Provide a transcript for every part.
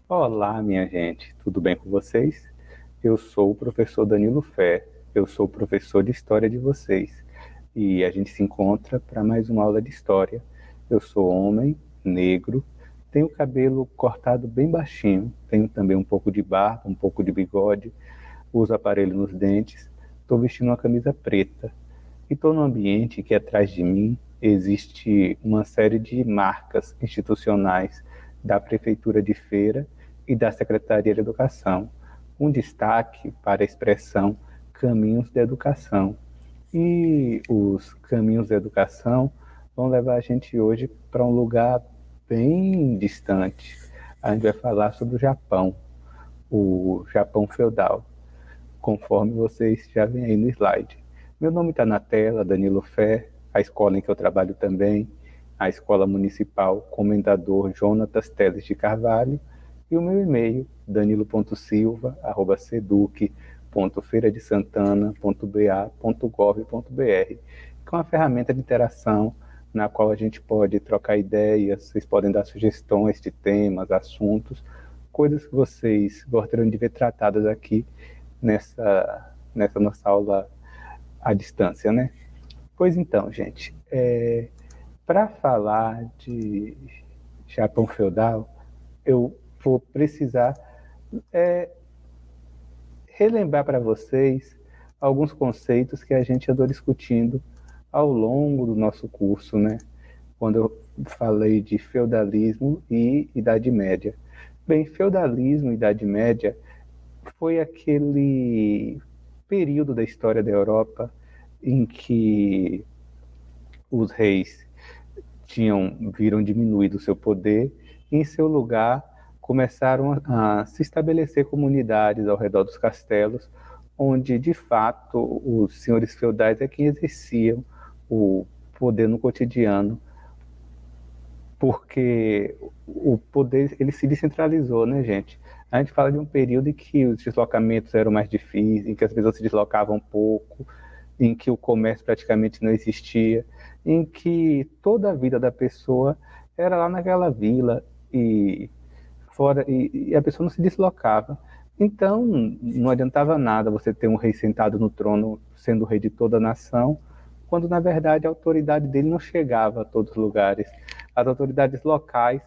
Olá, minha gente, tudo bem com vocês? Eu sou o professor Danilo Fé, eu sou o professor de História de vocês e a gente se encontra para mais uma aula de História. Eu sou homem, negro, tenho o cabelo cortado bem baixinho, tenho também um pouco de barba, um pouco de bigode, uso aparelho nos dentes, estou vestindo uma camisa preta e estou num ambiente que atrás de mim existe uma série de marcas institucionais da Prefeitura de Feira e da Secretaria de Educação, um destaque para a expressão Caminhos da Educação. E os caminhos da educação vão levar a gente hoje para um lugar bem distante. A gente vai falar sobre o Japão feudal, conforme vocês já veem aí no slide. Meu nome está na tela, Danilo Fé, a escola em que eu trabalho também, a Escola Municipal Comendador Jonatas Teles de Carvalho, e o meu e-mail, danilo.silva@seduc.feiradesantana.ba.gov.br, que é uma ferramenta de interação na qual a gente pode trocar ideias, vocês podem dar sugestões de temas, assuntos, coisas que vocês gostariam de ver tratadas aqui nessa nossa aula à distância, né? Pois então, gente, para falar de Japão feudal, eu vou precisar relembrar para vocês alguns conceitos que a gente andou discutindo ao longo do nosso curso, né? Quando eu falei de feudalismo e Idade Média. Bem, feudalismo e Idade Média foi aquele período da história da Europa em que os reis viram diminuído o seu poder e, em seu lugar, começaram a se estabelecer comunidades ao redor dos castelos, onde, de fato, os senhores feudais é quem exerciam o poder no cotidiano, porque o poder ele se descentralizou, né, gente? A gente fala de um período em que os deslocamentos eram mais difíceis, em que as pessoas se deslocavam pouco, em que o comércio praticamente não existia, em que toda a vida da pessoa era lá naquela vila e fora e a pessoa não se deslocava. Então, não adiantava nada você ter um rei sentado no trono, sendo o rei de toda a nação, quando na verdade a autoridade dele não chegava a todos os lugares. As autoridades locais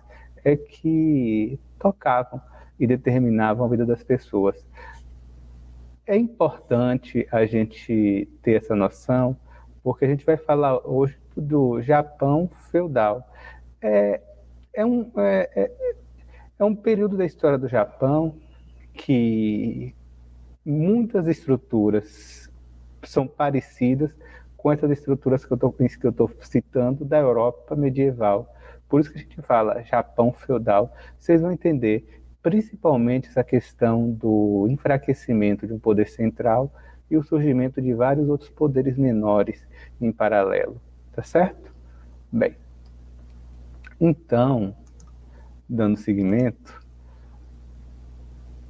é que tocavam e determinavam a vida das pessoas. É importante a gente ter essa noção, porque a gente vai falar hoje do Japão feudal. É, é, um, é, é, é um período da história do Japão que muitas estruturas são parecidas com essas estruturas que eu estou citando da Europa medieval. Por isso que a gente fala Japão feudal. Vocês vão entender principalmente essa questão do enfraquecimento de um poder central e o surgimento de vários outros poderes menores em paralelo. Tá certo? Bem, então, dando seguimento,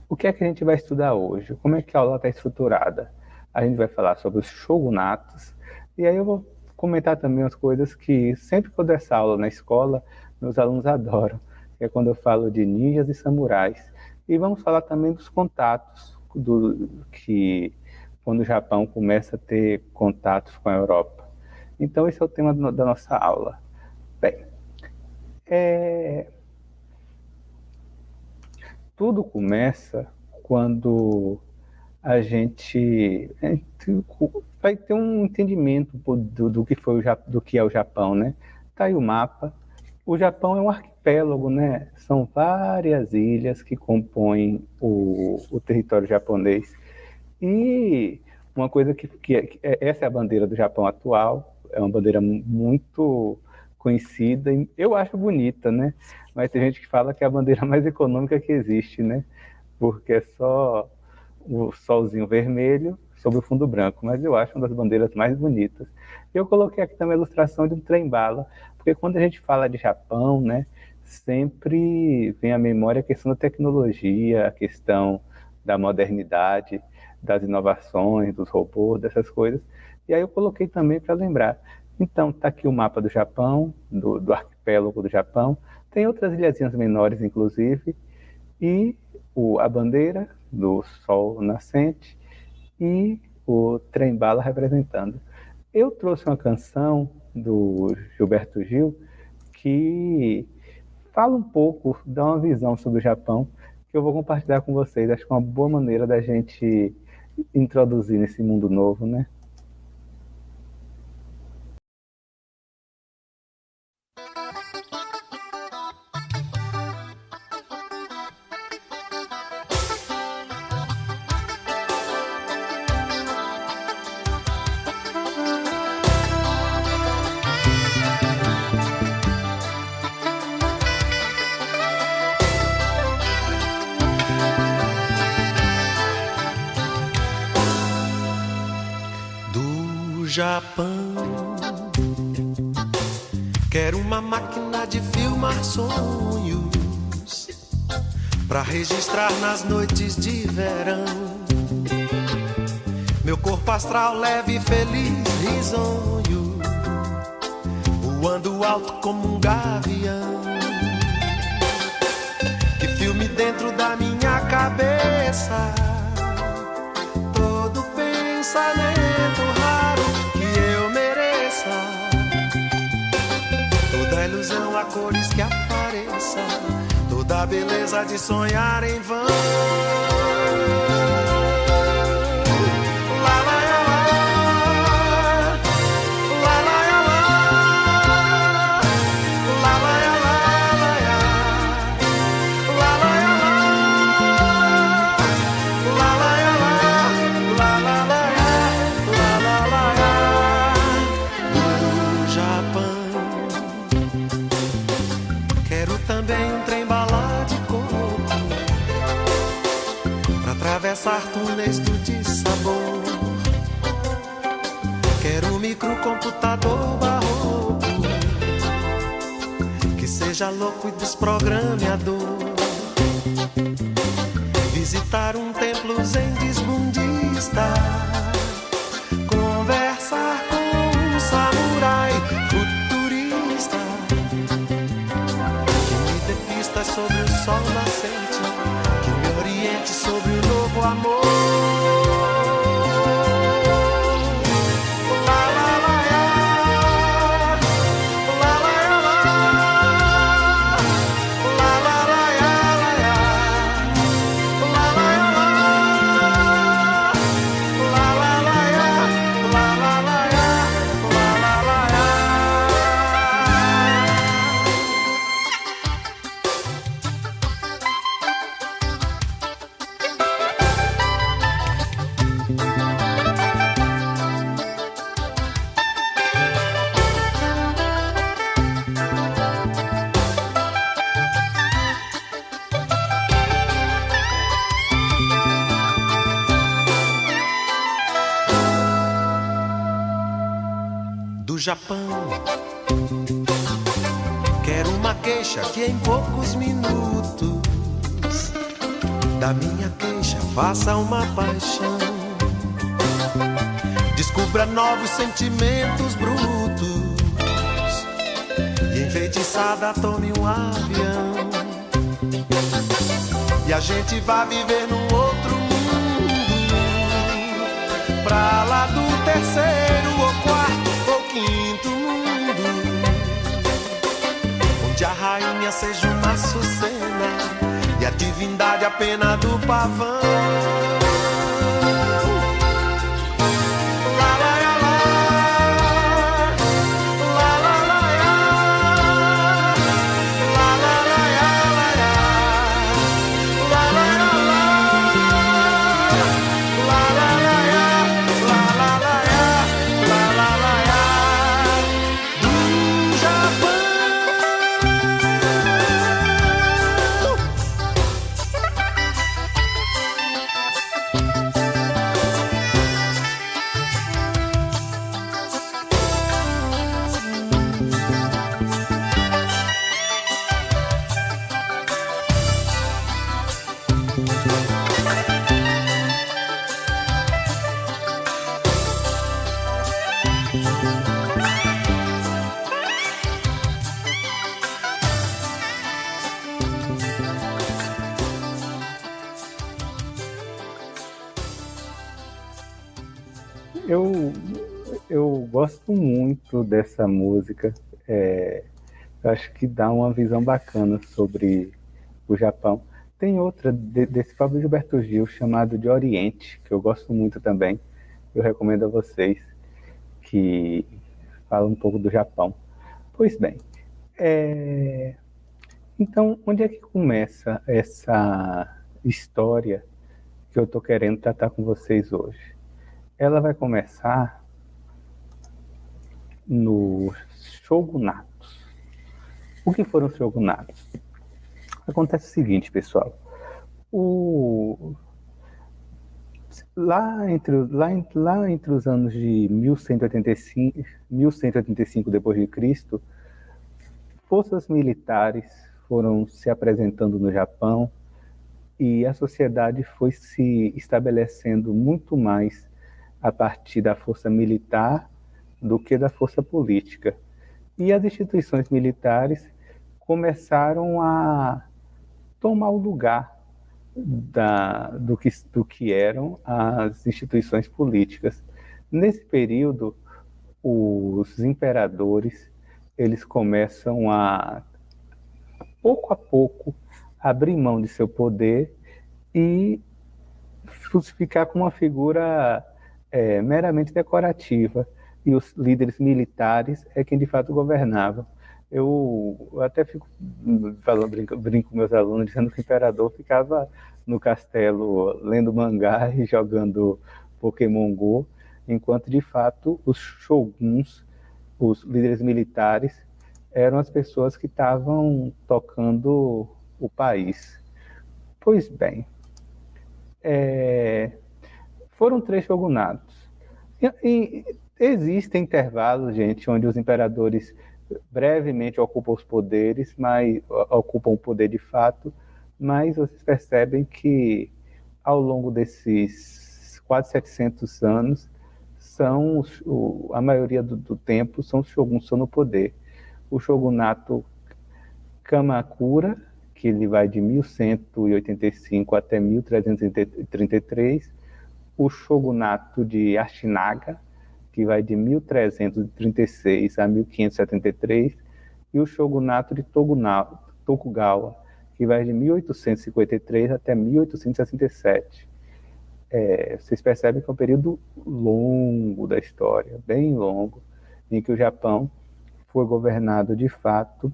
o que é que a gente vai estudar hoje? Como é que a aula está estruturada? A gente vai falar sobre os shogunatos, e aí eu vou comentar também as coisas que sempre que eu dou essa aula na escola, meus alunos adoram, que é quando eu falo de ninjas e samurais. E vamos falar também dos contatos, que quando o Japão começa a ter contatos com a Europa. Então esse é o tema da nossa aula. Bem, tudo começa quando a gente vai ter um entendimento do que foi do que é o Japão, né? Tá aí o mapa. O Japão é um arquipélago, né? São várias ilhas que compõem o território japonês. E uma coisa essa é a bandeira do Japão atual, é uma bandeira muito conhecida, e eu acho bonita, né? Mas tem gente que fala que é a bandeira mais econômica que existe, né? Porque é só o solzinho vermelho sobre o fundo branco, mas eu acho uma das bandeiras mais bonitas. Eu coloquei aqui também a ilustração de um trem-bala, porque quando a gente fala de Japão, né, sempre vem à memória a questão da tecnologia, a questão da modernidade, das inovações, dos robôs, dessas coisas. E aí eu coloquei também para lembrar. Então, está aqui o mapa do Japão, do arquipélago do Japão. Tem outras ilhazinhas menores, inclusive, e a bandeira do sol nascente e o trem-bala representando. Eu trouxe uma canção do Gilberto Gil que fala um pouco, dá uma visão sobre o Japão, que eu vou compartilhar com vocês. Acho que é uma boa maneira da gente introduzir nesse mundo novo, né? Japão, quero uma máquina de filmar sonhos pra registrar nas noites de verão meu corpo astral leve, feliz, risonho, voando alto como um gavião. Que filme dentro da minha cabeça todo pensamento raro toda ilusão a cores que apareça, toda a beleza de sonhar em vão. Lá, lá, lá, lá, lá, lá, lá, lá, também um trem-bala de coco pra atravessar túneis de sabor. Quero um microcomputador barroco que seja louco e desprogramador. Visitar um templo zen desbundista, conversar com um samurai futurista sobre o sol nascente, que me oriente sobre o novo amor. Japão, quero uma queixa que em poucos minutos da minha queixa faça uma paixão, descubra novos sentimentos brutos e enfeitiçada tome um avião e a gente vai viver num outro mundo, pra lá do terceiro ou quarto quinto mundo, onde a rainha seja uma açucena e a divindade a pena do pavão. Eu, eu gosto muito dessa música. Eu acho que dá uma visão bacana sobre o Japão. Tem outra desse próprio Gilberto Gil, chamado de Oriente, que eu gosto muito também. Eu recomendo a vocês, que fala um pouco do Japão. Pois bem, então, onde é que começa essa história que eu estou querendo tratar com vocês hoje? Ela vai começar nos shogunatos. O que foram os shogunatos? Acontece o seguinte, pessoal. Lá entre os anos de 1185 depois de Cristo, forças militares foram se apresentando no Japão e a sociedade foi se estabelecendo muito mais a partir da força militar do que da força política. E as instituições militares começaram a tomar o lugar do que eram as instituições políticas. Nesse período, os imperadores eles começam a pouco, abrir mão de seu poder e ficar com uma figura meramente decorativa. E os líderes militares é quem de fato governavam. Eu até fico falando, brinco com meus alunos, dizendo que o imperador ficava no castelo lendo mangá e jogando Pokémon Go, enquanto de fato os shoguns, os líderes militares, eram as pessoas que estavam tocando o país. Pois bem, foram 3 shogunatos. E existem intervalos, gente, onde os imperadores brevemente ocupam os poderes, mas ocupam o poder de fato, mas vocês percebem que ao longo desses quase 700 anos, a maioria do tempo são os shoguns que estão no poder. O shogunato Kamakura, que ele vai de 1185 até 1333, o shogunato de Ashinaga, que vai de 1336 a 1573, e o shogunato de Tokugawa, que vai de 1853 até 1867. Vocês percebem que é um período longo da história, bem longo, em que o Japão foi governado de fato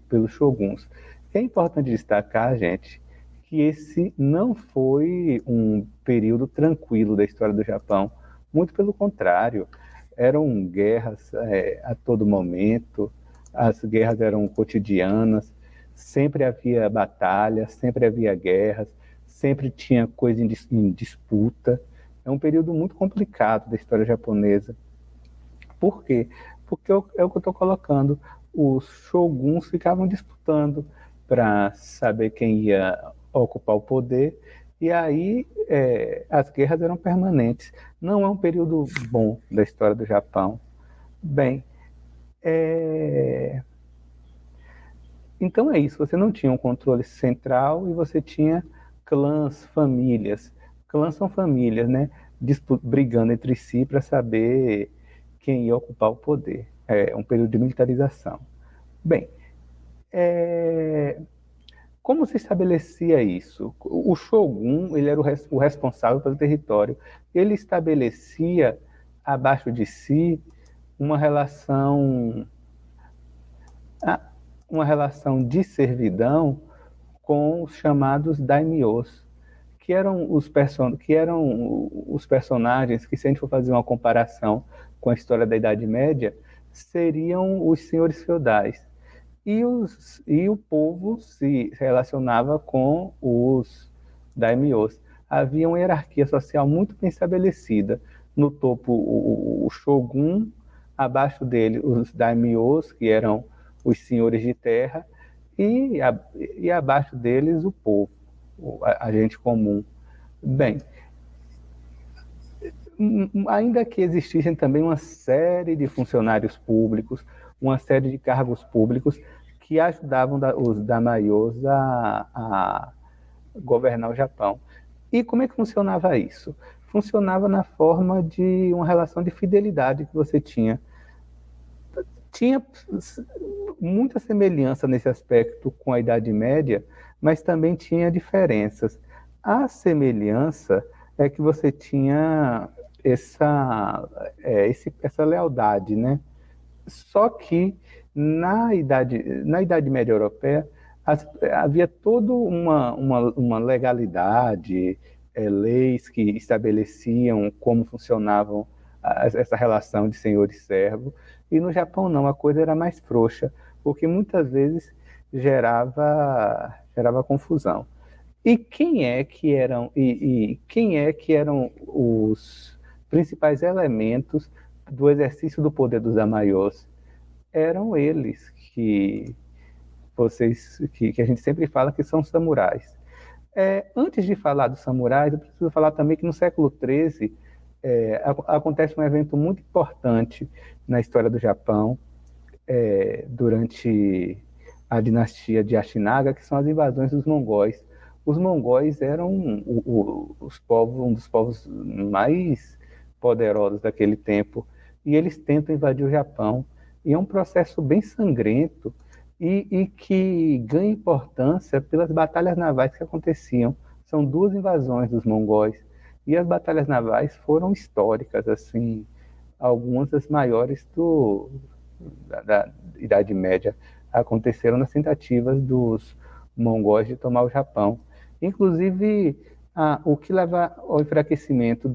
pelos shoguns. É importante destacar, gente, que esse não foi um período tranquilo da história do Japão. Muito pelo contrário, eram guerras a todo momento, as guerras eram cotidianas, sempre havia batalhas, sempre havia guerras, sempre tinha coisa em disputa. É um período muito complicado da história japonesa. Por quê? Porque é o que eu estou colocando. Os shoguns ficavam disputando para saber quem ia ocupar o poder, e aí as guerras eram permanentes. Não é um período bom da história do Japão. Bem, então é isso, você não tinha um controle central e você tinha clãs, famílias. Clãs são famílias, né? Brigando entre si para saber quem ia ocupar o poder. É um período de militarização. Bem, como se estabelecia isso? O shogun, ele era o responsável pelo território. Ele estabelecia abaixo de si uma relação de servidão com os chamados daimyos, que eram os personagens que, se a gente for fazer uma comparação com a história da Idade Média, seriam os senhores feudais. E o povo se relacionava com os daimyos. Havia uma hierarquia social muito bem estabelecida. No topo, o shogun, abaixo dele, os daimyos, que eram os senhores de terra, e abaixo deles o povo, a gente comum. Bem, ainda que existissem também uma série de funcionários públicos, uma série de cargos públicos que ajudavam os daimyos a governar o Japão. E como é que funcionava isso? funcionava na forma de uma relação de fidelidade que você tinha. Tinha muita semelhança nesse aspecto com a Idade Média, mas também tinha diferenças. A semelhança é que você tinha essa lealdade, né? Só que na Idade Média Europeia havia toda uma legalidade, leis que estabeleciam como funcionavam essa relação de senhor e servo, e no Japão não, a coisa era mais frouxa, porque muitas vezes gerava confusão. Quem é que eram os principais elementos do exercício do poder dos daimyos? Eram eles que a gente sempre fala que são samurais. Antes de falar dos samurais, eu preciso falar também que no século XIII acontece um evento muito importante na história do Japão, durante a dinastia de Ashinaga, que são as invasões dos mongóis. Os mongóis eram um dos povos mais poderosos daquele tempo, e eles tentam invadir o Japão. E é um processo bem sangrento e que ganha importância pelas batalhas navais que aconteciam. São duas invasões dos mongóis, e as batalhas navais foram históricas, assim, algumas das maiores da Idade Média aconteceram nas tentativas dos mongóis de tomar o Japão. Inclusive, o que leva ao enfraquecimento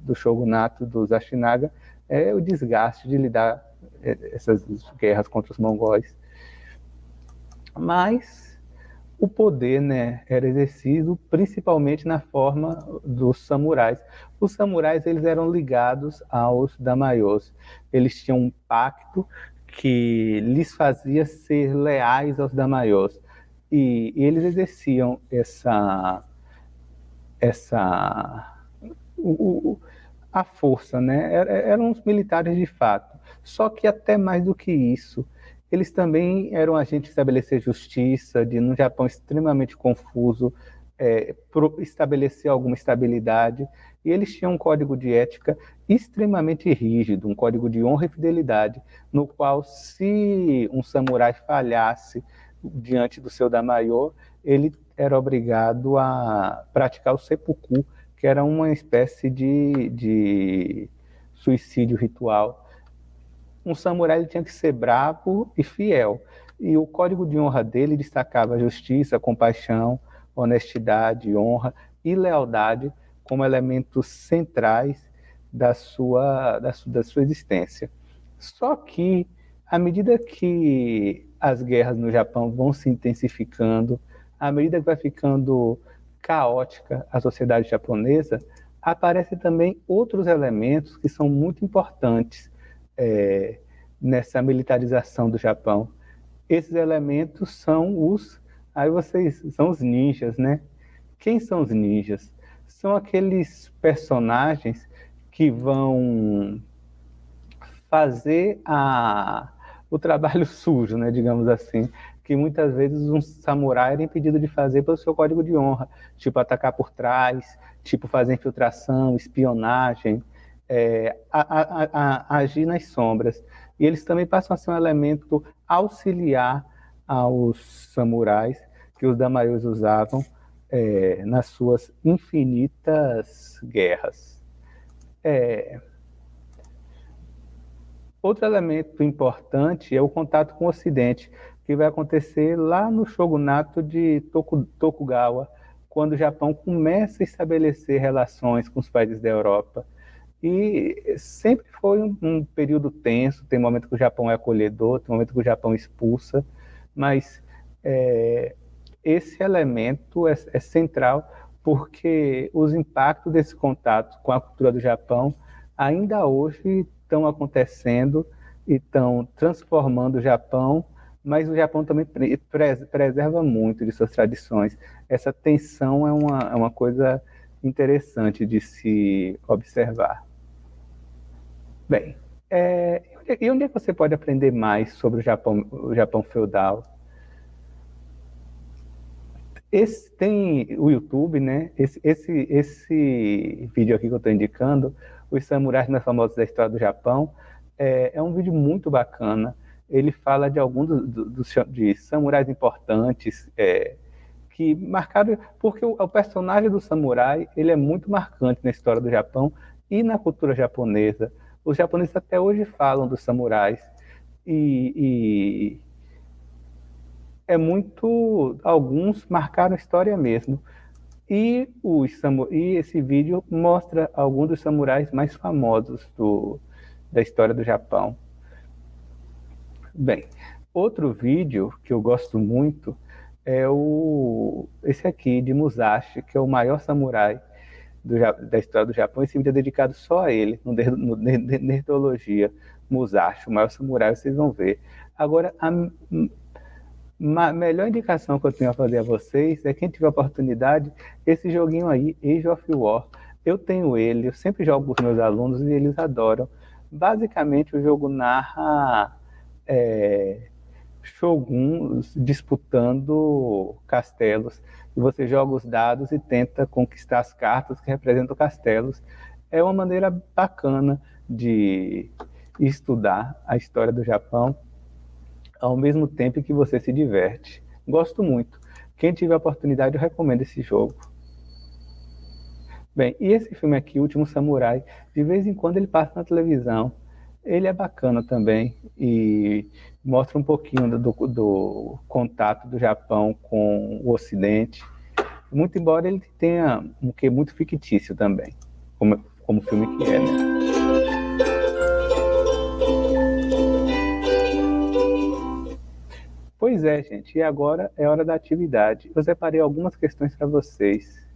do shogunato dos Ashinaga é o desgaste de lidar essas guerras contra os mongóis. Mas o poder, né, era exercido principalmente na forma dos samurais. Os samurais, eles eram ligados aos daimyos. Eles tinham um pacto que lhes fazia ser leais aos daimyos. E eles exerciam a força, né? Eram os militares de fato. Só que até mais do que isso, eles também eram agentes de estabelecer justiça, de, num Japão extremamente confuso, estabelecer alguma estabilidade. E eles tinham um código de ética extremamente rígido, um código de honra e fidelidade, no qual, se um samurai falhasse diante do seu daimyo, ele era obrigado a praticar o seppuku, que era uma espécie de suicídio ritual. Um samurai ele tinha que ser bravo e fiel. E o código de honra dele destacava justiça, compaixão, honestidade, honra e lealdade como elementos centrais da sua existência. Só que, à medida que as guerras no Japão vão se intensificando, à medida que vai ficando caótica a sociedade japonesa, aparecem também outros elementos que são muito importantes nessa militarização do Japão. Esses elementos são os ninjas, né? Quem são os ninjas? São aqueles personagens que vão fazer o trabalho sujo, né, digamos assim, que muitas vezes um samurai era impedido de fazer pelo seu código de honra, tipo atacar por trás, tipo fazer infiltração, espionagem, agir nas sombras. E eles também passam a ser um elemento auxiliar aos samurais que os daimyos usavam nas suas infinitas guerras. Outro elemento importante é o contato com o Ocidente, que vai acontecer lá no shogunato de Tokugawa, quando o Japão começa a estabelecer relações com os países da Europa. E sempre foi um período tenso, tem momento que o Japão é acolhedor, tem momento que o Japão expulsa, mas esse elemento é central porque os impactos desse contato com a cultura do Japão ainda hoje estão acontecendo e estão transformando o Japão, mas o Japão também preserva muito de suas tradições. Essa tensão é uma coisa interessante de se observar. Bem, e onde é que você pode aprender mais sobre o Japão feudal? Tem o YouTube, né? Esse vídeo aqui que eu estou indicando, Os Samurais Mais Famosos da História do Japão, é um vídeo muito bacana. Ele fala de alguns de samurais importantes que marcaram, porque o personagem do samurai ele é muito marcante na história do Japão e na cultura japonesa. Os japoneses até hoje falam dos samurais e é muito, alguns marcaram história mesmo. E esse vídeo mostra alguns dos samurais mais famosos da história do Japão. Bem, outro vídeo que eu gosto muito é esse aqui, de Musashi, que é o maior samurai da história do Japão. Esse vídeo é dedicado só a ele, no Nerdologia. Musashi, o maior samurai, vocês vão ver. Agora, a melhor indicação que eu tenho a fazer a vocês é, quem tiver oportunidade, esse joguinho aí, Age of War. Eu tenho ele, eu sempre jogo com os meus alunos e eles adoram. Basicamente, o jogo narra shoguns disputando castelos. E você joga os dados e tenta conquistar as cartas que representam castelos. É uma maneira bacana de estudar a história do Japão, ao mesmo tempo que você se diverte. Gosto muito. Quem tiver a oportunidade, eu recomendo esse jogo. Bem, e esse filme aqui, O Último Samurai, de vez em quando ele passa na televisão. Ele é bacana também e mostra um pouquinho do contato do Japão com o Ocidente, muito embora ele tenha um quê muito fictício também, como filme que é, né? Pois é, gente, e agora é hora da atividade. Eu separei algumas questões para vocês.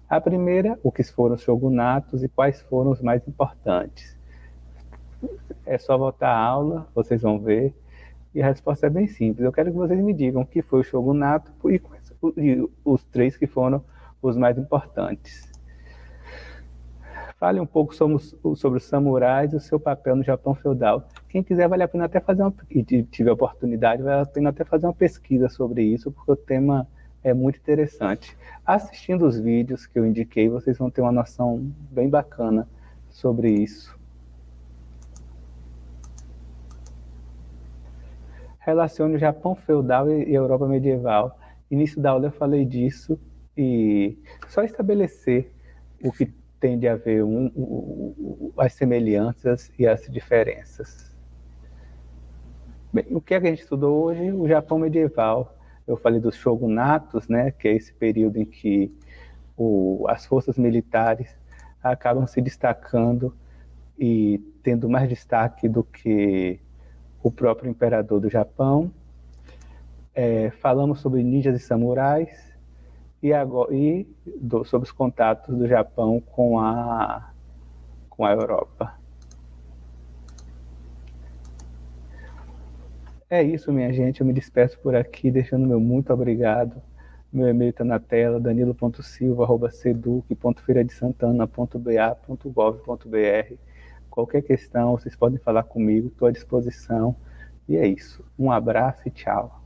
A primeira, o que foram os shogunatos e quais foram os mais importantes. É só voltar à aula, vocês vão ver. E a resposta é bem simples. Eu quero que vocês me digam o que foi o shogunato e os três que foram os mais importantes. Fale um pouco sobre os samurais e o seu papel no Japão feudal. Quem quiser, vale a pena até fazer e tiver oportunidade, vale a pena até fazer uma pesquisa sobre isso, porque o tema é muito interessante. Assistindo os vídeos que eu indiquei, vocês vão ter uma noção bem bacana sobre isso. Relacione o Japão feudal e Europa medieval. Início da aula eu falei disso e só estabelecer o que tem de haver as semelhanças e as diferenças. Bem, o que a gente estudou hoje? O Japão medieval. Eu falei dos shogunatos, né, que é esse período em que as forças militares acabam se destacando e tendo mais destaque do que o próprio imperador do Japão. Falamos sobre ninjas e samurais sobre os contatos do Japão com a Europa. É isso, minha gente. Eu me despeço por aqui, deixando meu muito obrigado. Meu e-mail está na tela, danilo.silva@ceduc.feiradesantana.ba.gov.br. Qualquer questão, vocês podem falar comigo, estou à disposição. E é isso. Um abraço e tchau.